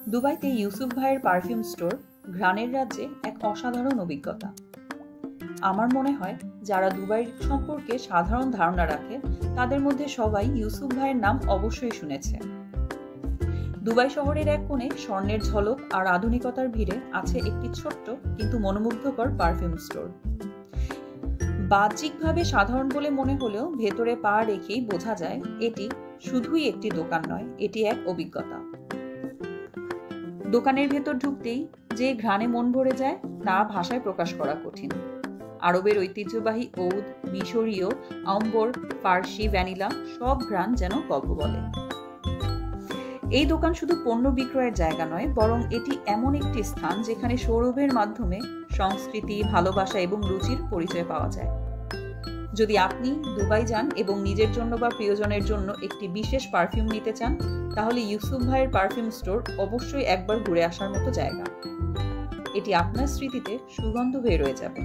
দুবাইতে ইউসুফ ভাইয়ের perfume store ঘ্রাণের রাজ্যে এক অসাধারণ অভিজ্ঞতা। আমার মনে হয় যারা দুবাই সম্পর্কে সাধারণ ধারণা রাখে তাদের মধ্যে সবাই ইউসুফ ভাইয়ের নাম অবশ্যই শুনেছে। দুবাই শহরের এক কোণে স্বর্ণের ঝলক আর আধুনিকতার ভিড়ে আছে একটি ছোট্ট কিন্তু মনোমুগ্ধকর পারফিউম স্টোর। বাহ্যিকভাবে সাধারণ বলে মনে হলেও ভেতরে পা রেখেই বোঝা যায় এটি শুধুই একটি দোকান নয়, এটি এক অভিজ্ঞতা। দোকানের ভেতর ঢুকতেই যে ঘ্রাণে মন ভরে যায় তা ভাষায় প্রকাশ করা কঠিন। আরবের ঐতিহ্যবাহী ঔদ, মিশরীয়, আম্বর, ফার্সি, ভ্যানিলা সব ঘ্রাণ যেন গল্প বলে। এই দোকান শুধু পণ্য বিক্রয়ের জায়গা নয়, বরং এটি এমন একটি স্থান যেখানে সৌরভের মাধ্যমে সংস্কৃতি, ভালোবাসা এবং রুচির পরিচয় পাওয়া যায়। যদি আপনি দুবাই যান এবং নিজের জন্য বা প্রিয়জনের জন্য একটি বিশেষ পারফিউম নিতে চান, তাহলে ইউসুফ ভাইয়ের পারফিউম স্টোর অবশ্যই একবার ঘুরে আসার মতো জায়গা। এটি আপনার স্মৃতিতে সুগন্ধ হয়ে রয়ে যাবে।